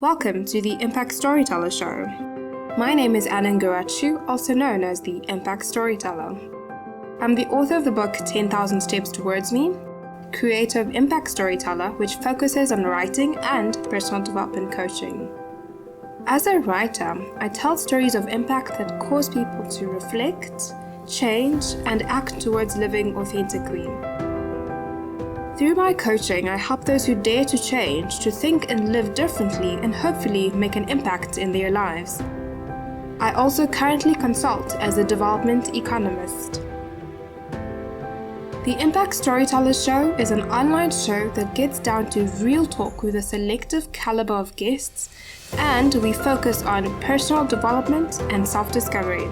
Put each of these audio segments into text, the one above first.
Welcome to the Impact Storyteller Show. My name is Anna Mbhalati, also known as the Impact Storyteller. I'm the author of the book 10,000 Steps Towards Me, creator of Impact Storyteller, which focuses on writing and personal development coaching. As a writer, I tell stories of impact that cause people to reflect, change, and act towards living authentically. Through my coaching, I help those who dare to change to think and live differently and hopefully make an impact in their lives. I also currently consult as a development economist. The Impact Storyteller Show is an online show that gets down to real talk with a selective calibre of guests, and we focus on personal development and self-discovery.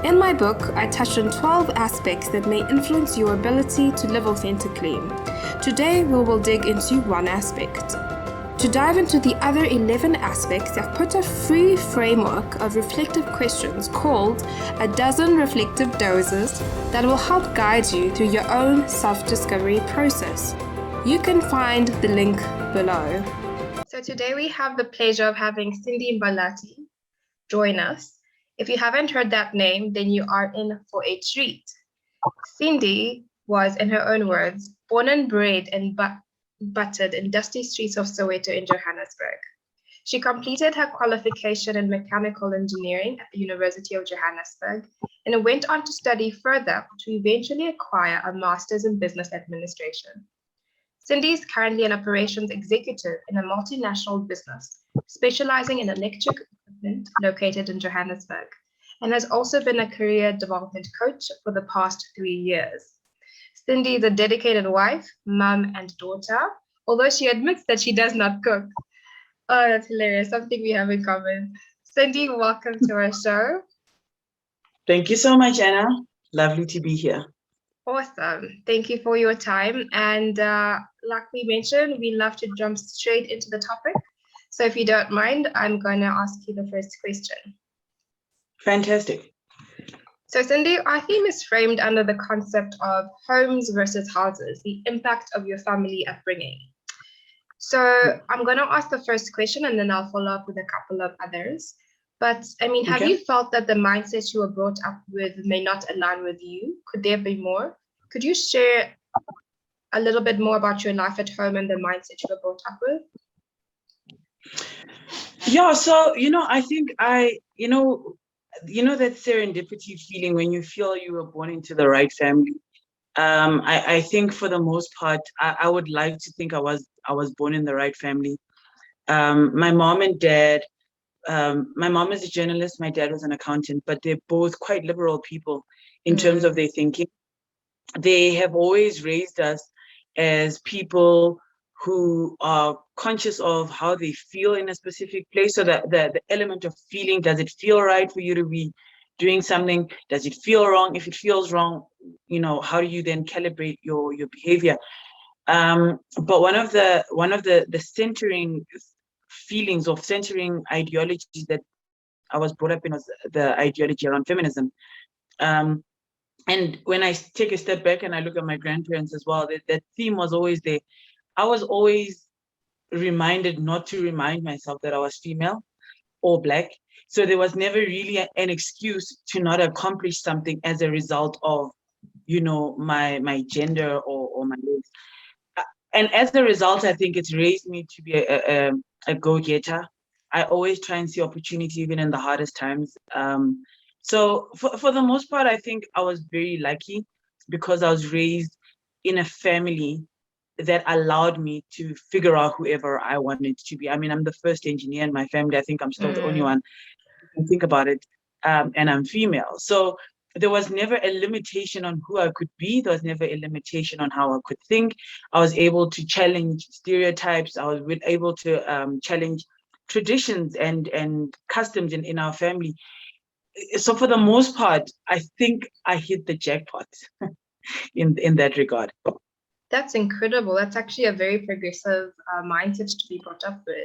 In my book, I touch on 12 aspects that may influence your ability to live authentically. Today, we will dig into one aspect. To dive into the other 11 aspects, I've put a free framework of reflective questions called a dozen reflective doses that will help guide you through your own self-discovery process. You can find the link below. So today we have the pleasure of having Sindi Mbhalati join us. If you haven't heard that name, then you are in for a treat. Sindi was, in her own words, born and bred and buttered in dusty streets of Soweto in Johannesburg. She completed her qualification in mechanical engineering at the University of Johannesburg and went on to study further to eventually acquire a master's in business administration. Sindi is currently an operations executive in a multinational business, specializing in electric equipment located in Johannesburg, and has also been a career development coach for the past 3 years. Sindi is a dedicated wife, mum, and daughter, although she admits that she does not cook. Oh, that's hilarious, something we have in common. Sindi, welcome to our show. Thank you so much, Anna. Lovely to be here. Awesome. Thank you for your time. And like we mentioned, we love to jump straight into the topic. So if you don't mind, I'm going to ask you the first question. Fantastic. So Sindi, our theme is framed under the concept of homes versus houses, the impact of your family upbringing. So I'm going to ask the first question and then I'll follow up with a couple of others. But I mean, have you felt that the mindset you were brought up with may not align with you? Could there be more? Could you share a little bit more about your life at home and the mindset you were brought up with? Yeah, so, I think that serendipity feeling when you feel you were born into the right family. I think for the most part, I would like to think I was born in the right family. My mom and dad, my mom is a journalist, my dad was an accountant, but they're both quite liberal people in terms of their thinking. They have always raised us as people who are conscious of how they feel in a specific place. So that the element of feeling, does it feel right for you to be doing something? Does it feel wrong? If it feels wrong, how do you then calibrate your behavior? But one of the centering feelings of centering ideologies that I was brought up in was the ideology around feminism. And when I take a step back and I look at my grandparents as well, that theme was always there. I was always reminded not to remind myself that I was female or Black. So there was never really an excuse to not accomplish something as a result of, my gender or my race. And as a result, I think it's raised me to be a go-getter. I always try and see opportunity even in the hardest times. So for the most part, I think I was very lucky because I was raised in a family that allowed me to figure out whoever I wanted to be. I mean, I'm the first engineer in my family. I think I'm still the only one who can think about it. And I'm female. So there was never a limitation on who I could be. There was never a limitation on how I could think. I was able to challenge stereotypes. I was able to challenge traditions and customs in our family. So for the most part, I think I hit the jackpot in that regard. That's incredible. That's actually a very progressive mindset to be brought up with.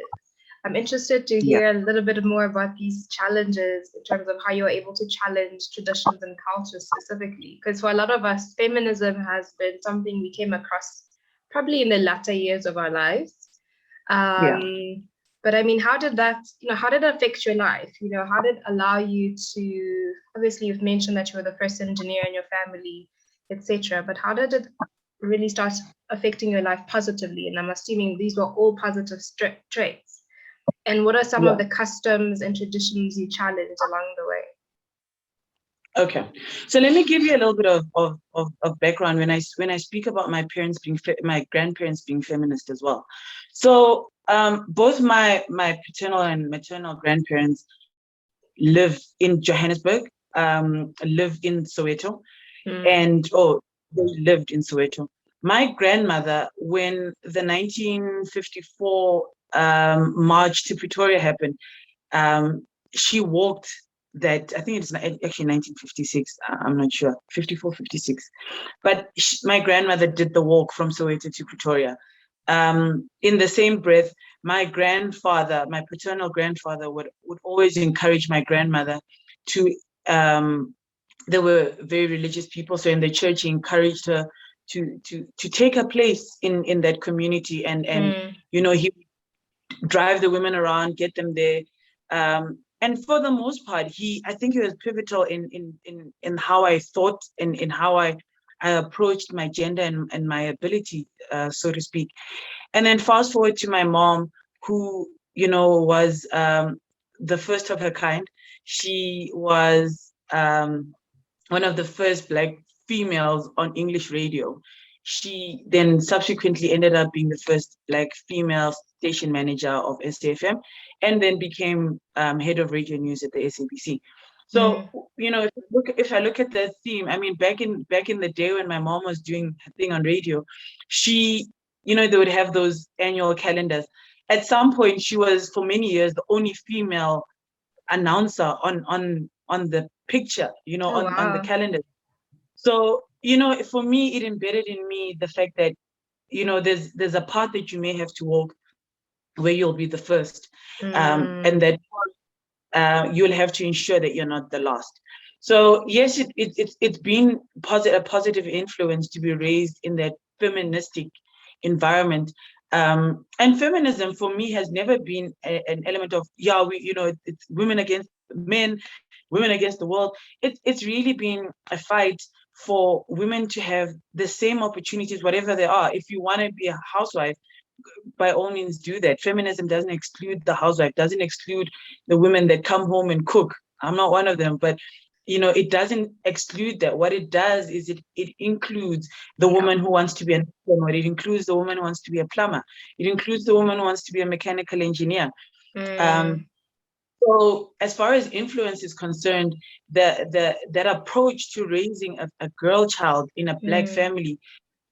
I'm interested to hear a little bit more about these challenges in terms of how you're able to challenge traditions and cultures specifically. Because for a lot of us, feminism has been something we came across probably in the latter years of our lives. But I mean, how did that, how did it affect your life? How did it allow you to, obviously you've mentioned that you were the first engineer in your family, etc. But how did it really start affecting your life positively? And I'm assuming these were all positive traits. And what are some of the customs and traditions you challenged along the way? Okay, so let me give you a little bit of background when I speak about my parents being my grandparents being feminist as well. So both my paternal and maternal grandparents live in Johannesburg, live in Soweto, and they lived in Soweto. My grandmother, when the 1954 march to Pretoria happened, she walked that, I think it's actually 1956, I'm not sure, 54, 56. But my grandmother did the walk from Soweto to Pretoria. In the same breath, my grandfather, my paternal grandfather, would always encourage my grandmother to, they were very religious people, so in the church he encouraged her to take a place in that community, and he would drive the women around, get them there. And for the most part, I think he was pivotal in how I thought and in how I approached my gender and my ability, so to speak. And then fast forward to my mom, who, was the first of her kind. She was one of the first Black females on English radio. She then subsequently ended up being the first Black female station manager of SAFM, and then became head of radio news at the SABC. So, if I look at the theme, I mean, back in the day when my mom was doing her thing on radio, she, they would have those annual calendars. At some point, she was, for many years, the only female announcer on the picture, on the calendar. So, for me, it embedded in me the fact that, there's a path that you may have to walk where you'll be the first, and that you'll have to ensure that you're not the last. So yes, it's been a positive influence to be raised in that feministic environment. And feminism for me has never been an element of, it's women against men, women against the world. It's really been a fight for women to have the same opportunities, whatever they are. If you want to be a housewife, by all means do that. Feminism doesn't exclude the housewife, doesn't exclude the women that come home and cook. I'm not one of them, but it doesn't exclude that. What it does is it includes the woman who wants to be an astronaut. It includes the woman who wants to be a plumber. It includes the woman who wants to be a mechanical engineer. So as far as influence is concerned, that approach to raising a girl child in a Black family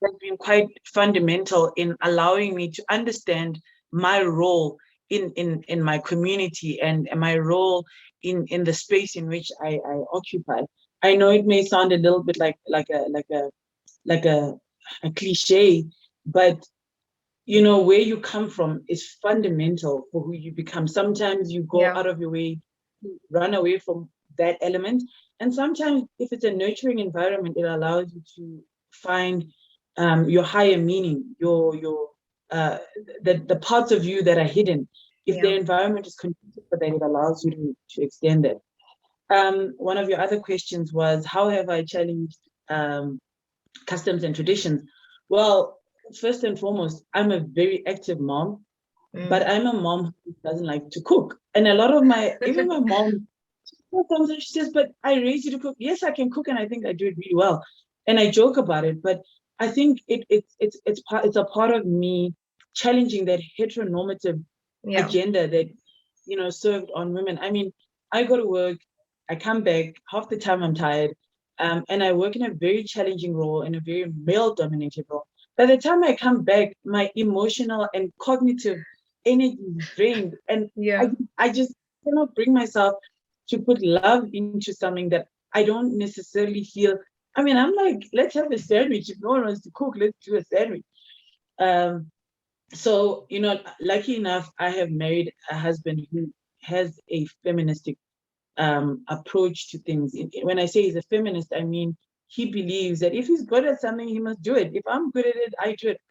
has been quite fundamental in allowing me to understand my role in my community and my role in the space in which I occupy. I know it may sound a little bit like a cliche, but where you come from is fundamental for who you become. Sometimes you go out of your way to run away from that element, and sometimes if it's a nurturing environment, it allows you to find your higher meaning, the parts of you that are hidden. If the environment is conducive for that, it allows you to extend it. One of your other questions was, how have I challenged customs and traditions? Well, first and foremost, I'm a very active mom, but I'm a mom who doesn't like to cook. And a lot of even my mom, sometimes she says, but I raised you to cook. Yes, I can cook, and I think I do it really well. And I joke about it, but I think it's a part of me challenging that heteronormative agenda that served on women. I mean, I go to work, I come back, half the time I'm tired, and I work in a very challenging role, in a very male-dominated role. By the time I come back, my emotional and cognitive energy is drained, and I just cannot bring myself to put love into something that I don't necessarily feel. I mean, I'm like, let's have a sandwich. If no one wants to cook, let's do a sandwich. So, lucky enough, I have married a husband who has a feministic approach to things. When I say he's a feminist, I mean, he believes that if he's good at something, he must do it. If I'm good at it, I do it.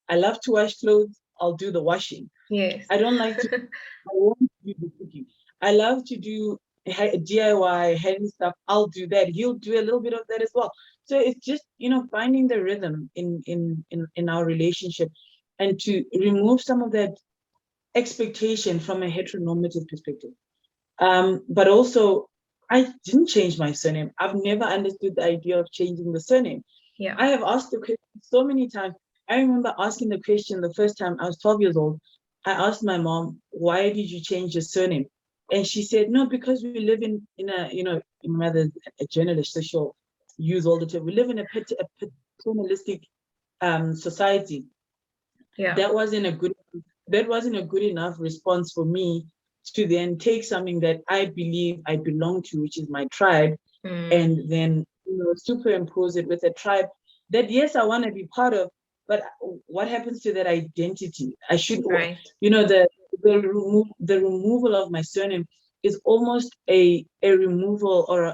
I love to wash clothes, I'll do the washing. Yes. I don't like to, I want to do the cooking. I love to do DIY, hand stuff. I'll do that. He'll do a little bit of that as well. So it's just, finding the rhythm in our relationship, and to remove some of that expectation from a heteronormative perspective. But also, I didn't change my surname. I've never understood the idea of changing the surname. Yeah. I have asked the question so many times. I remember asking the question the first time I was 12 years old. I asked my mom, "Why did you change your surname?" And she said, "No, because we live in a, my mother's a journalist, so she'll use all the time. We live in a paternalistic society." Yeah. That wasn't a good enough response for me to then take something that I believe I belong to, which is my tribe, and then superimpose it with a tribe that, yes, I want to be part of, but what happens to that identity? I should, Right. the removal of my surname is almost a removal, or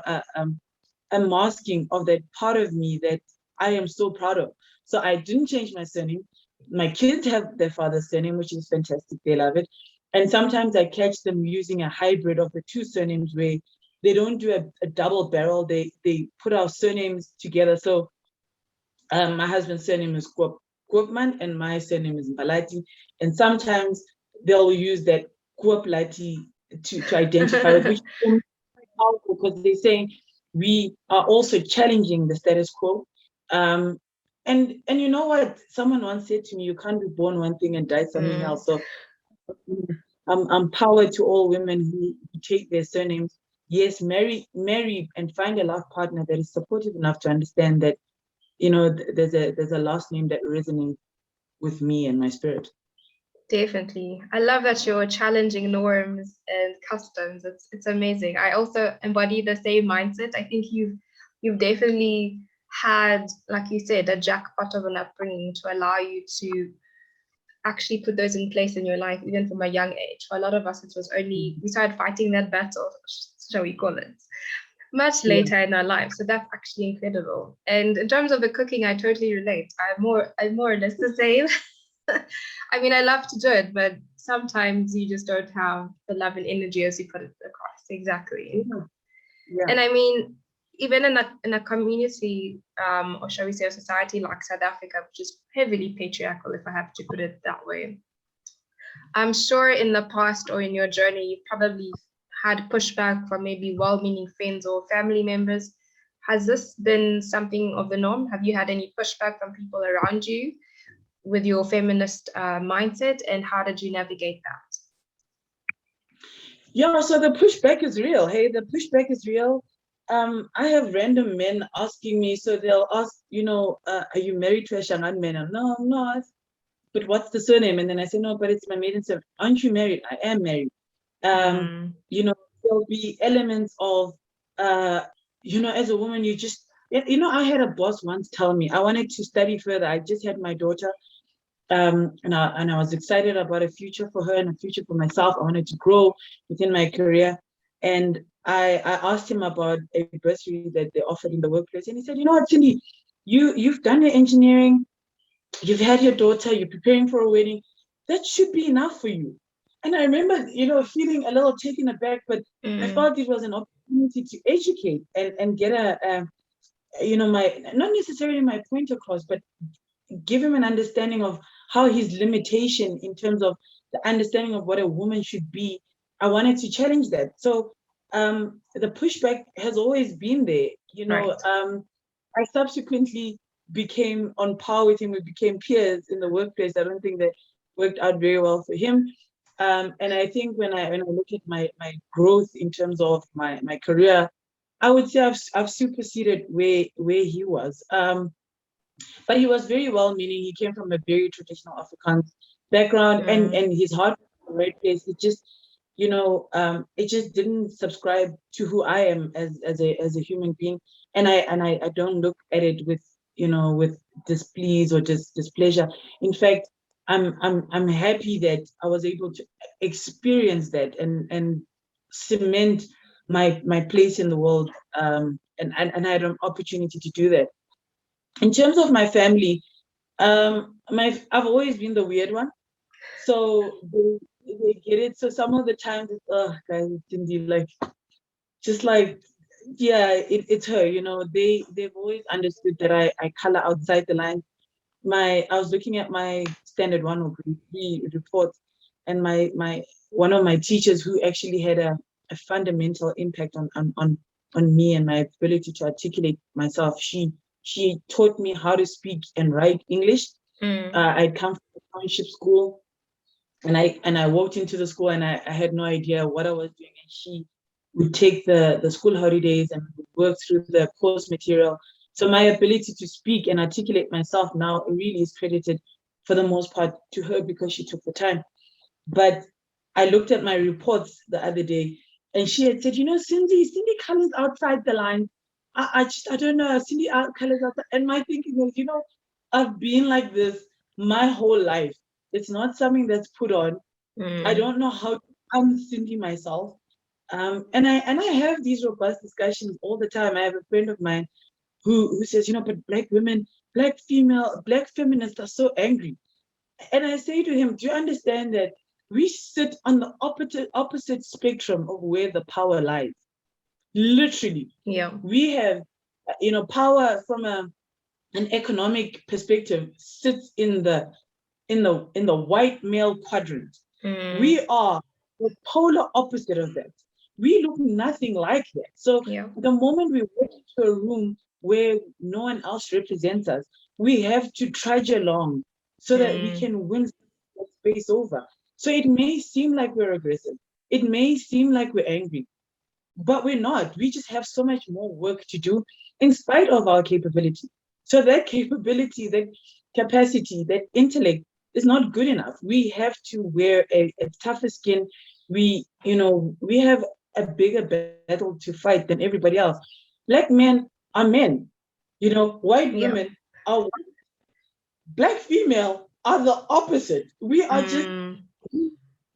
a masking of that part of me that I am so proud of. So I didn't change my surname. My kids have their father's surname, which is fantastic. They love it. And sometimes I catch them using a hybrid of the two surnames, where they don't do a double barrel. They put our surnames together. So my husband's surname is Koopman and my surname is Mbhalati. And sometimes they'll use that Kooplati to identify with, which is powerful, because they're saying we are also challenging the status quo. And you know what? Someone once said to me, "You can't be born one thing and die something else." So I'm power to all women who take their surnames. Yes, marry, and find a life partner that is supportive enough to understand that, there's a last name that resonates with me and my spirit. Definitely. I love that you're challenging norms and customs. It's amazing. I also embody the same mindset. I think you've definitely had, like you said, a jackpot of an upbringing to allow you to actually put those in place in your life, even from a young age. For a lot of us, it was only we started fighting that battle, shall we call it, much later in our life. So that's actually incredible. And in terms of the cooking, I totally relate. I'm more or less the same. I mean, I love to do it, but sometimes you just don't have the love and energy as you put it across. Exactly. Yeah. And I mean, even in a community, or shall we say a society like South Africa, which is heavily patriarchal, if I have to put it that way, I'm sure in the past or in your journey, you probably had pushback from maybe well-meaning friends or family members. Has this been something of the norm? Have you had any pushback from people around you with your feminist mindset, and how did you navigate that? Yeah, so the pushback is real. Hey, the pushback is real. I have random men asking me, so they'll ask, are you married to a Shangan man? No, I'm not. But what's the surname? And then I say, no, but it's my maiden surname. Aren't you married? I am married. There'll be elements of, as a woman, I had a boss once tell me I wanted to study further. I just had my daughter. And I was excited about a future for her and a future for myself. I wanted to grow within my career. And I asked him about a bursary that they offered in the workplace. And he said, "You know what, Sindi, you've done your engineering, you've had your daughter, you're preparing for a wedding. That should be enough for you." And I remember, feeling a little taken aback, but I felt it was an opportunity to educate and get not necessarily my point across, but give him an understanding of how his limitation in terms of the understanding of what a woman should be. I wanted to challenge that. So the pushback has always been there. Right. I subsequently became on par with him. We became peers in the workplace. I don't think that worked out very well for him. And I think when I look at my growth in terms of my career, I would say I've superseded where he was. But he was very well-meaning. He came from a very traditional Afrikaans background, and his heart was in the right place. It just, it just didn't subscribe to who I am as a human being, and I don't look at it with displease or displeasure. In fact, I'm happy that I was able to experience that and cement my place in the world, and I had an opportunity to do that. In terms of my family, I've always been the weird one. So they get it. So some of the times it's guys, it's Cindy, like just like yeah, it's her, they've always understood that I color outside the line. I was looking at my standard 1 or 3 reports, and my one of my teachers who actually had a fundamental impact on me and my ability to articulate myself. She taught me how to speak and write English. I'd come from a township school, and I walked into the school, and I had no idea what I was doing. And she would take the school holidays and would work through the course material. So my ability to speak and articulate myself now really is credited for the most part to her, because she took the time. But I looked at my reports the other day, and she had said, Cindy colors outside the line. I don't know, Cindy colors outside. And my thinking was, I've been like this my whole life. It's not something that's put on. I don't know how to Cindy myself. And I have these robust discussions all the time. I have a friend of mine who says, but black women, black feminists are so angry. And I say to him, do you understand that we sit on the opposite spectrum of where the power lies? Literally. Yeah. We have, power from an economic perspective sits in the white male quadrant. We are the polar opposite of that. We look nothing like that. So the moment we walk into a room where no one else represents us, we have to trudge along so that we can win that space over. So it may seem like we're aggressive. It may seem like we're angry, but we're not. We just have so much more work to do in spite of our capability. So that capability, that capacity, that intellect is not good enough. We have to wear a tougher skin. We have a bigger battle to fight than everybody else. Black men are men. White women are white. Black female are the opposite. We are just,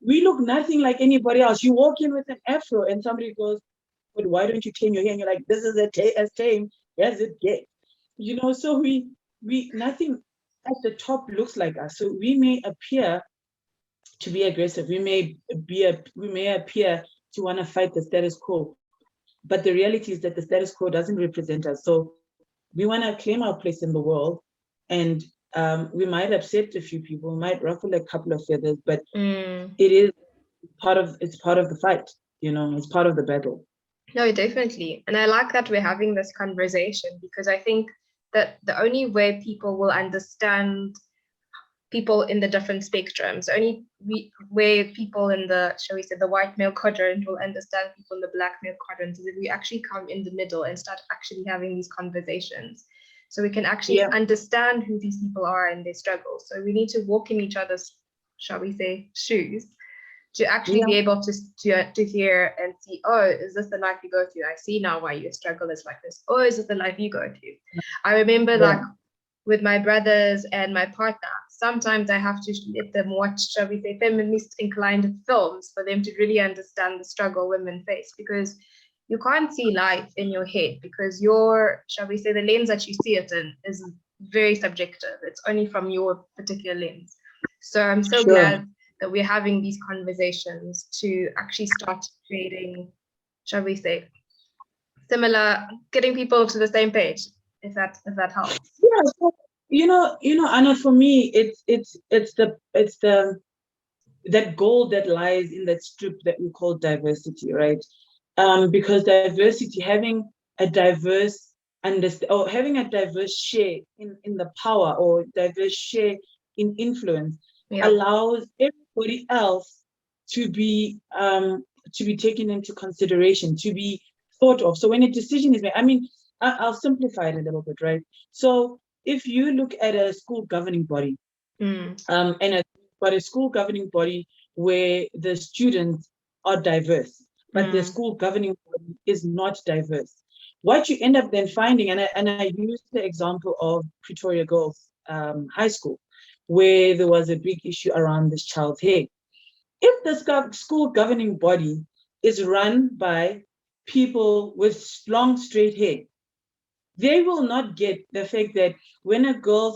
we look nothing like anybody else. You walk in with an afro and somebody goes, but why don't you tame your hair? And you're like, this is as tame as it gets. So we nothing at the top looks like us. So we may appear to be aggressive. We may appear to want to fight the status quo. But the reality is that the status quo doesn't represent us. So we want to claim our place in the world. And we might upset a few people, might ruffle a couple of feathers, but it is part of the fight. It's part of the battle. No, definitely. And I like that we're having this conversation, because I think that the only way people will understand people in the different spectrums, only where people in the, shall we say, the white male quadrant will understand people in the black male quadrant, is if we actually come in the middle and start actually having these conversations. So we can actually understand who these people are and their struggles. So we need to walk in each other's, shall we say, shoes, to actually be able to hear and see, oh, is this the life you go through? I see now why your struggle is like this. Oh, is it the life you go through? I remember like with my brothers and my partner, sometimes I have to let them watch, shall we say, feminist inclined films for them to really understand the struggle women face, because you can't see life in your head, because your, shall we say, the lens that you see it in is very subjective. It's only from your particular lens. So I'm so glad that we're having these conversations to actually start creating, shall we say, similar, getting people to the same page, if that helps. Yeah, so, Anna, for me, it's the that gold that lies in that strip that we call diversity, right? Because diversity, having a diverse having a diverse share in the power, or diverse share in influence, allows everybody else to be taken into consideration, to be thought of. So when a decision is made, I'll simplify it a little bit, right? So if you look at a school governing body, but a school governing body where the students are diverse, but the school governing body is not diverse, what you end up then finding, and I use the example of Pretoria Girls High School, where there was a big issue around this child's hair. If the school governing body is run by people with long, straight hair, they will not get the fact that when a girl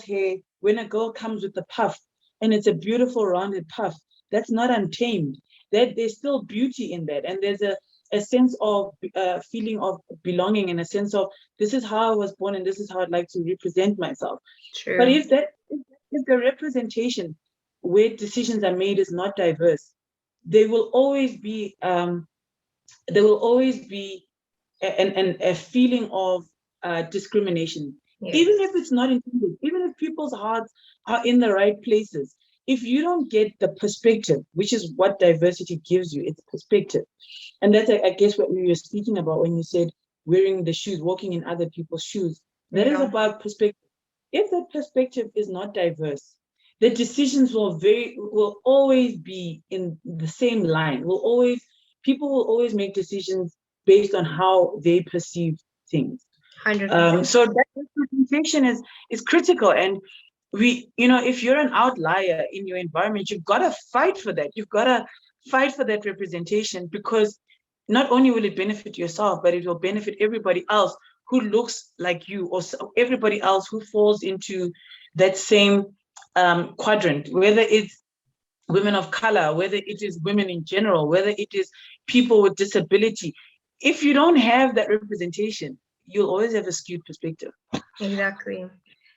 comes with a puff and it's a beautiful rounded puff. That's not untamed. There's still beauty in that, and there's a sense of feeling of belonging, and a sense of this is how I was born, and this is how I'd like to represent myself. True. But if the representation where decisions are made is not diverse, there will always be a feeling of discrimination. Yes. Even if it's not intended, even if people's hearts are in the right places, if you don't get the perspective, which is what diversity gives you, it's perspective. And that's, I guess, what we were speaking about when you said wearing the shoes, walking in other people's shoes. That is about perspective. If that perspective is not diverse, the decisions will always be in the same line. People will always make decisions based on how they perceive things. 100%. So that representation is critical. And if you're an outlier in your environment, you've got to fight for that. You've got to fight for that representation, because not only will it benefit yourself, but it will benefit everybody else who looks like you, or everybody else who falls into that same quadrant, whether it's women of color, whether it is women in general, whether it is people with disability. If you don't have that representation, you'll always have a skewed perspective. Exactly.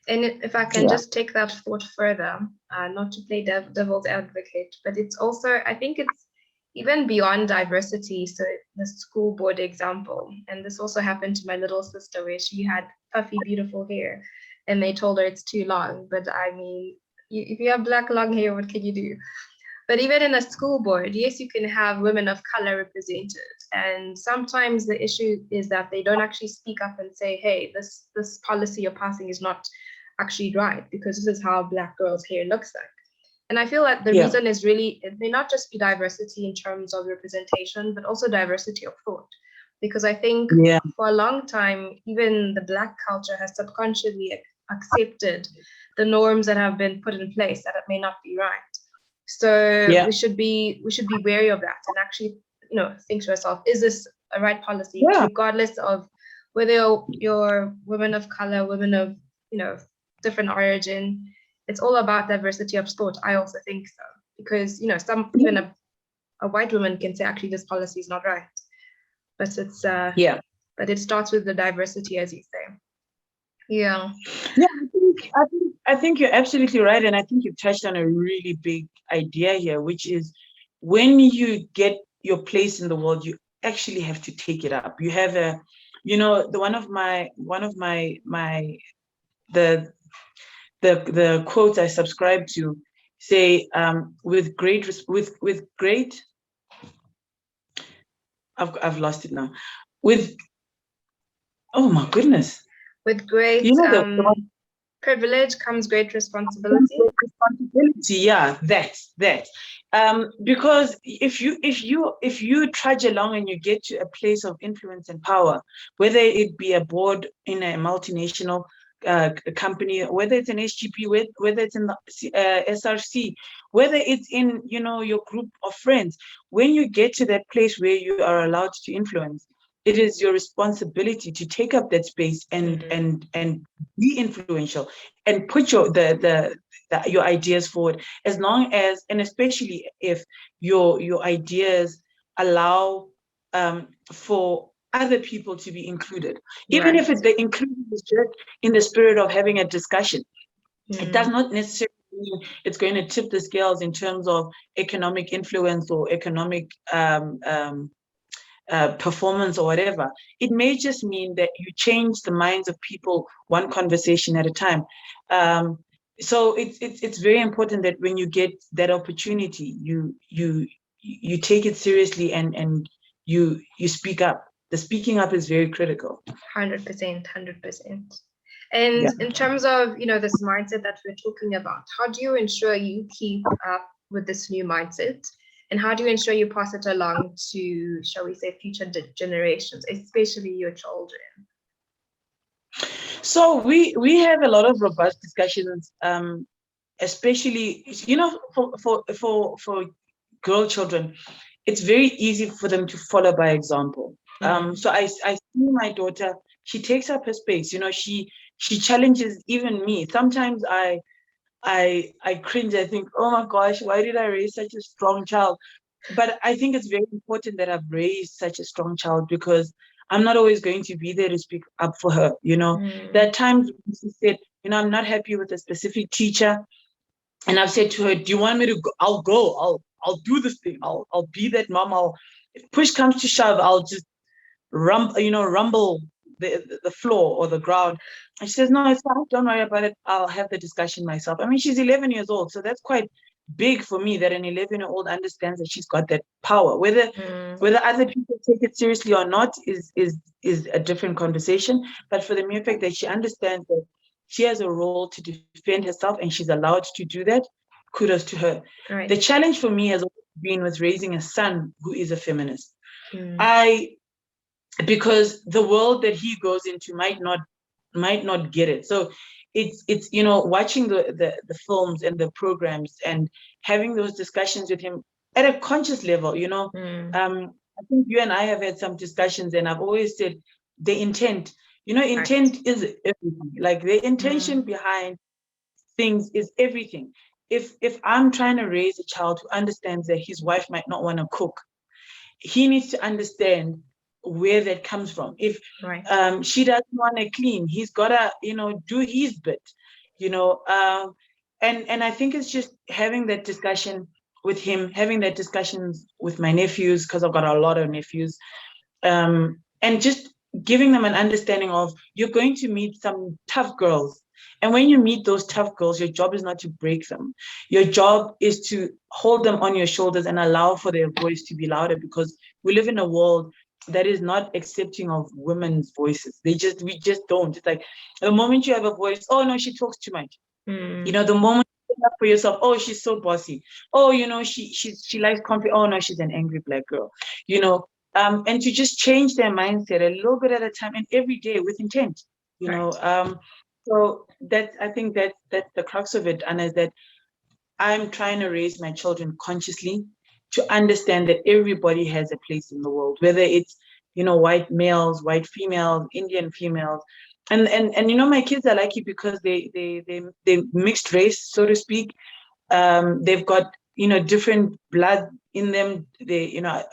And if I can just take that thought further, not to play devil's advocate, but it's also, I think it's even beyond diversity. So the school board example, and this also happened to my little sister, where she had puffy, beautiful hair, and they told her it's too long. But I mean, if you have black long hair, what can you do? But even in a school board, yes, you can have women of color represented. And sometimes the issue is that they don't actually speak up and say, hey, this policy you're passing is not actually right, because this is how black girls' hair looks like. And I feel that the reason is really, it may not just be diversity in terms of representation, but also diversity of thought. Because I think for a long time, even the black culture has subconsciously accepted the norms that have been put in place, that it may not be right. So we should be wary of that, and actually, think to ourselves, is this a right policy, regardless of whether you're women of color, women of different origin. It's all about diversity of thought. I also think so, because even a white woman can say, actually, this policy is not right, but it's but it starts with the diversity, as you say. I think you're absolutely right, and I think you've touched on a really big idea here, which is when you get your place in the world, you actually have to take it up. You have the quotes I subscribe to say, I've lost it now. Oh my goodness. With great privilege comes great responsibility. Because if you trudge along and you get to a place of influence and power, whether it be a board in a multinational company, whether it's an SGP, whether it's in the SRC, whether it's in your group of friends, when you get to that place where you are allowed to influence, it is your responsibility to take up that space and be influential and put your ideas forward, as long as, and especially if your ideas allow for other people to be included, even if the inclusion is just in the spirit of having a discussion. It does not necessarily mean it's going to tip the scales in terms of economic influence or economic performance or whatever. It may just mean that you change the minds of people one conversation at a time. So it's very important that when you get that opportunity, you take it seriously and you speak up. The speaking up is very critical. 100%. And in terms of this mindset that we're talking about, how do you ensure you keep up with this new mindset? And how do you ensure you pass it along to, shall we say, future generations, especially your children? So we have a lot of robust discussions, especially for girl children. It's very easy for them to follow by example. So I see my daughter. She takes up her space. She challenges even me. Sometimes I cringe. I think, oh my gosh, why did I raise such a strong child? But I think it's very important that I've raised such a strong child, because I'm not always going to be there to speak up for her. There are times when she said, I'm not happy with a specific teacher, and I've said to her, do you want me to go? I'll go. I'll do this thing. I'll be that mom. If push comes to shove, I'll just rumble the floor or the ground. And she says, no, it's fine. Don't worry about it. I'll have the discussion myself. I mean, she's 11 years old, so that's quite big for me that an 11-year-old understands that she's got that power. Whether other people take it seriously or not is a different conversation. But for the mere fact that she understands that she has a role to defend herself and she's allowed to do that, kudos to her. Right. The challenge for me has always been with raising a son who is a feminist. Because the world that he goes into might not get it. So it's watching the films and the programs and having those discussions with him at a conscious level. I think you and I have had some discussions, and I've always said the intent. Intent is everything. Like, the intention behind things is everything. If I'm trying to raise a child who understands that his wife might not want to cook, he needs to understand where that comes from. If she doesn't want to clean, he's got to do his bit. And I think it's just having that discussion with him, having that discussions with my nephews, because I've got a lot of nephews, and just giving them an understanding of, you're going to meet some tough girls. And when you meet those tough girls, your job is not to break them. Your job is to hold them on your shoulders and allow for their voice to be louder, because we live in a world that is not accepting of women's voices. We just don't. It's like, the moment you have a voice, oh no, she talks too much. The moment you stand up for yourself, oh, she's so bossy. Oh, she likes coffee. Oh no, she's an angry black girl. And to just change their mindset a little bit at a time and every day with intent. So I think that's the crux of it, and is that I'm trying to raise my children consciously to understand that everybody has a place in the world, whether it's white males, white females, Indian females, and my kids are lucky because they mixed race, so to speak. They've got different blood in them.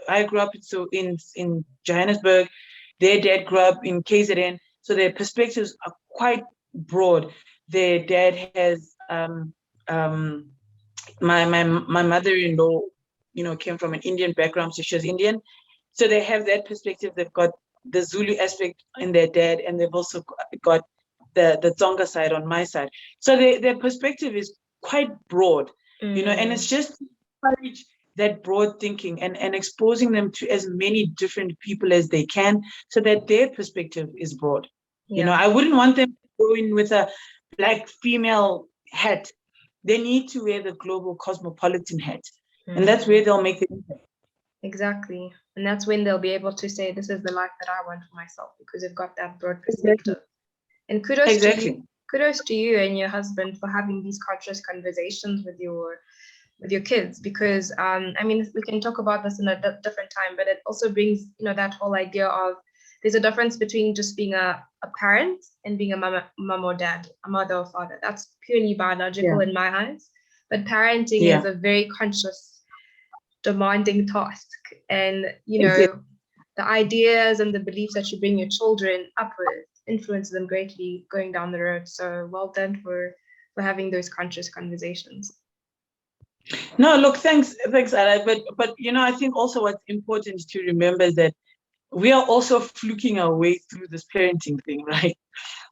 I grew up in Johannesburg. Their dad grew up in KZN, so their perspectives are quite broad. Their dad has my mother-in-law came from an Indian background, so she was Indian. So they have that perspective. They've got the Zulu aspect in their dad, and they've also got the Tsonga side on my side. So their perspective is quite broad, and it's just encourage that broad thinking and exposing them to as many different people as they can, so that their perspective is broad. I wouldn't want them to go in with a black female hat. They need to wear the global cosmopolitan hat. And that's where they'll make the impact. Exactly. And that's when they'll be able to say, this is the life that I want for myself, because they've got that broad perspective. And kudos to you and your husband for having these conscious conversations with your kids, because we can talk about this in a different time, but it also brings that whole idea of, there's a difference between just being a parent and being a mom or dad, a mother or father. That's purely biological in my eyes. But parenting is a very conscious, demanding task. And, the ideas and the beliefs that you bring your children up with influence them greatly going down the road. So well done for having those conscious conversations. No, look, thanks, Ala. But I think also what's important to remember is that we are also fluking our way through this parenting thing, right?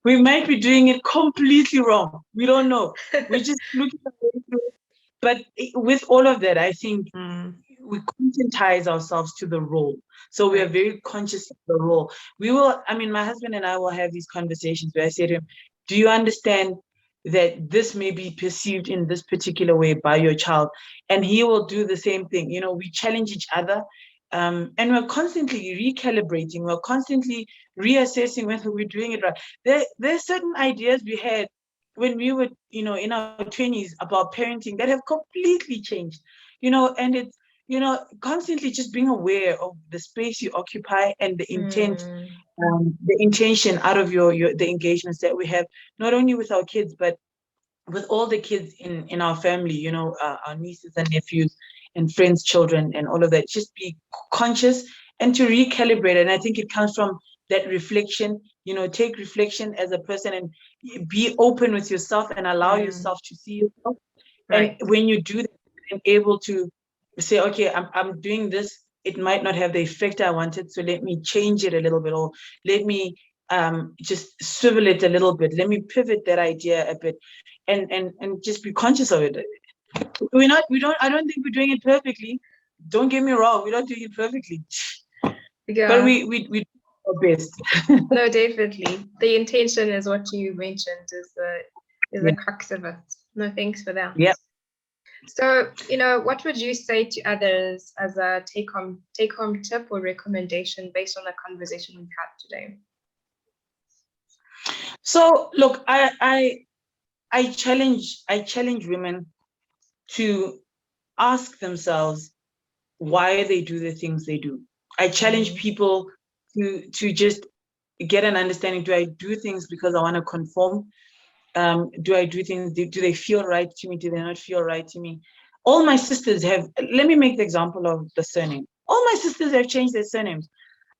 We might be doing it completely wrong. We don't know. We're just fluking our way through it. But with all of that, I think we conscientize ourselves to the role. So we are very conscious of the role. My husband and I will have these conversations where I say to him, do you understand that this may be perceived in this particular way by your child? And he will do the same thing. We challenge each other. And we're constantly recalibrating. We're constantly reassessing whether we're doing it right. There are certain ideas we had when we were, in our 20s about parenting that have completely changed, and it's, constantly just being aware of the space you occupy and the intent, the intention out of the engagements that we have, not only with our kids, but with all the kids in our family, you know, our nieces and nephews and friends' children and all of that, just be conscious and to recalibrate. And I think it comes from that reflection, you know, take reflection as a person and be open with yourself and allow yourself to see yourself. Right. And when you do that, you're able to say, okay, I'm doing this. It might not have the effect I wanted, so let me change it a little bit, or let me just swivel it a little bit. Let me pivot that idea a bit, and just be conscious of it. I don't think we're doing it perfectly. Don't get me wrong, we're not doing it perfectly, Yeah. but we do our best. No, definitely. The intention is what you mentioned is the crux of it. No, thanks for that. Yeah. So, you know, what would you say to others as a take-home tip or recommendation based on the conversation we've had today? So, look, I challenge women to ask themselves why they do the things they do. I challenge people to just get an understanding. Do I do things because I want to conform? Do I do things? Do they feel right to me? Do they not feel right to me? All my sisters have. Let me make the example of the surname. All my sisters have changed their surnames,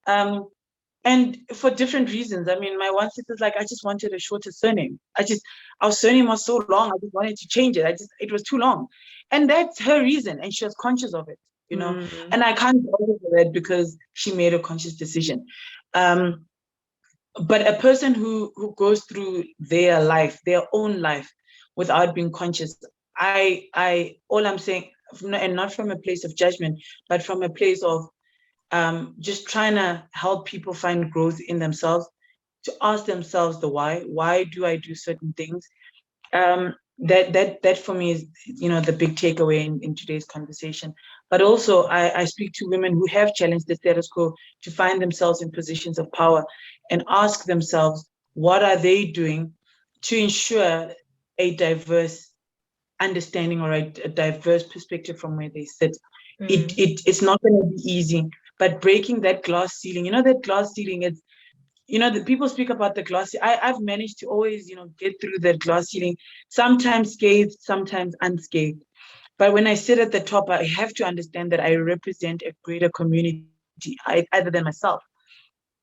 and for different reasons. I mean, my one sister's like, I just wanted a shorter surname. Our surname was so long. I just wanted to change it. It was too long, and that's her reason, and she was conscious of it. You know, and I can't bother with that because she made a conscious decision. But a person who goes through their life, their own life, without being conscious, all I'm saying, and not from a place of judgment, but from a place of just trying to help people find growth in themselves, to ask themselves the why. Why do I do certain things? That for me is, you know, the big takeaway in today's conversation. But also I speak to women who have challenged the status quo to find themselves in positions of power and ask themselves, what are they doing to ensure a diverse understanding or a diverse perspective from where they sit. It's not going to be easy, but breaking that glass ceiling, you know, that glass ceiling, it's, you know, the people speak about the glass. I've managed to always, you know, get through that glass ceiling, sometimes scathed, sometimes unscathed. But when I sit at the top, I have to understand that I represent a greater community other than myself.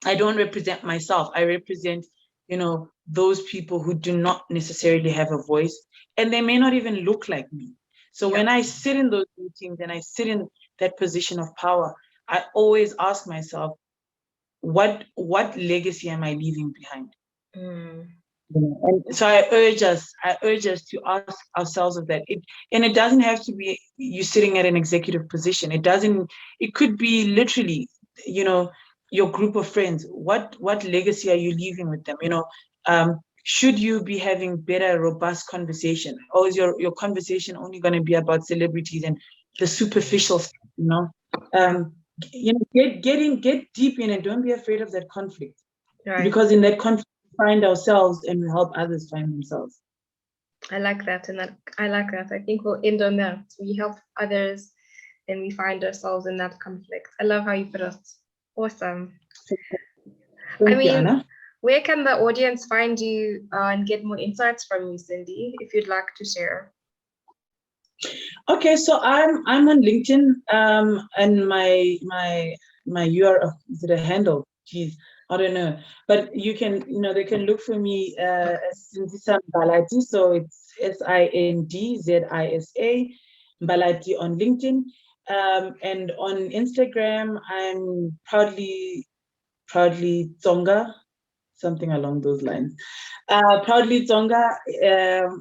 I don't represent myself. I represent, you know, those people who do not necessarily have a voice, and they may not even look like me. So when I sit in those meetings and I sit in that position of power, I always ask myself, what legacy am I leaving behind? And so I urge us to ask ourselves of that. And it doesn't have to be you sitting at an executive position. It could be literally, you know, your group of friends. What legacy are you leaving with them? You know, should you be having better, robust conversation? Or is your conversation only going to be about celebrities and the superficial stuff, you know? You know, get deep in and don't be afraid of that conflict. Right. Because in that conflict, we find ourselves and we help others find themselves. I like that. I think we'll end on that. We help others and we find ourselves in that conflict. I love how you put it. Awesome. Thank you, Anna. Where can the audience find you and get more insights from you, Sindi, if you'd like to share? Okay, so I'm on LinkedIn, and my URL, is it a handle? Geez, I don't know, but you can, you know, they can look for me as Sindi Mbhalati, so it's SINDZISA Mbhalati on LinkedIn, and on Instagram I'm proudly Tsonga, something along those lines. Proudly Tsonga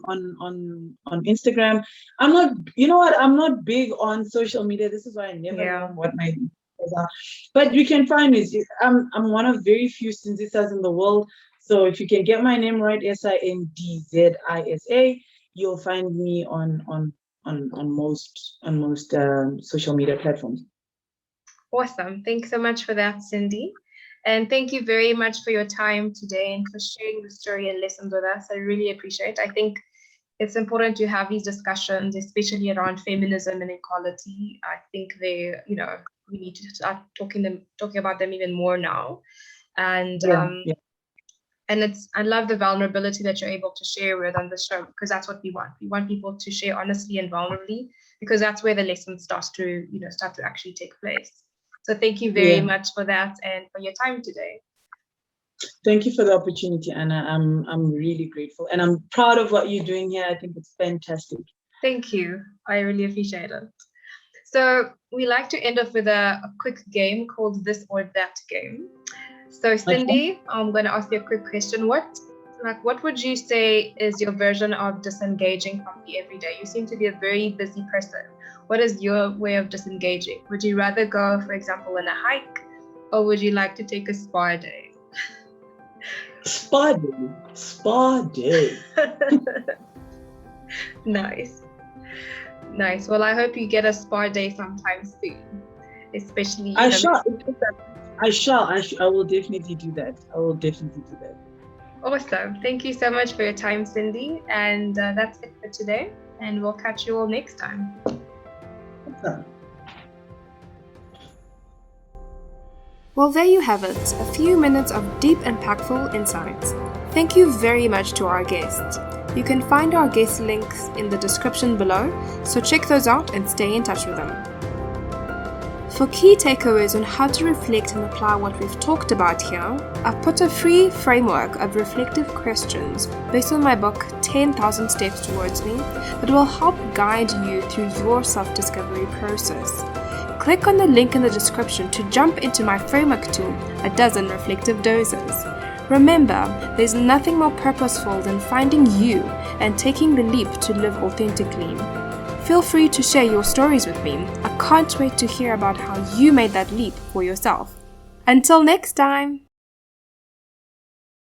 on Instagram. I'm not, you know what? I'm not big on social media. This is why I never know what my are. But you can find me. I'm one of very few Sindisas in the world. So if you can get my name right, SINDZISA, you'll find me on most social media platforms. Awesome. Thanks so much for that, Sindi. And thank you very much for your time today and for sharing the story and lessons with us. I really appreciate it. I think it's important to have these discussions, especially around feminism and equality. I think we need to start talking about them even more now. And And I love the vulnerability that you're able to share with on the show, because that's what we want. We want people to share honestly and vulnerably, because that's where the lesson starts to actually take place. So thank you very much for that and for your time today. Thank you for the opportunity, Anna. I'm really grateful, and I'm proud of what you're doing here. I think it's fantastic. Thank you. I really appreciate it. So we like to end off with a quick game called This or That Game. So Sindi, I'm going to ask you a quick question. What would you say is your version of disengaging from the everyday? You seem to be a very busy person. What is your way of disengaging? Would you rather go, for example, on a hike, or would you like to take a spa day? Spa day. Nice. Well, I hope you get a spa day sometime soon, especially. I shall. I will definitely do that. Awesome. Thank you so much for your time, Sindi. And that's it for today. And we'll catch you all next time. Okay. Well, there you have it, a few minutes of deep, impactful insights. Thank you very much to our guests. You can find our guest links in the description below, so check those out and stay in touch with them. For key takeaways on how to reflect and apply what we've talked about here, I've put a free framework of reflective questions based on my book 10,000 Steps Towards Me that will help guide you through your self-discovery process. Click on the link in the description to jump into my framework tool, a dozen reflective doses. Remember, there's nothing more purposeful than finding you and taking the leap to live authentically. Feel free to share your stories with me. I can't wait to hear about how you made that leap for yourself. Until next time!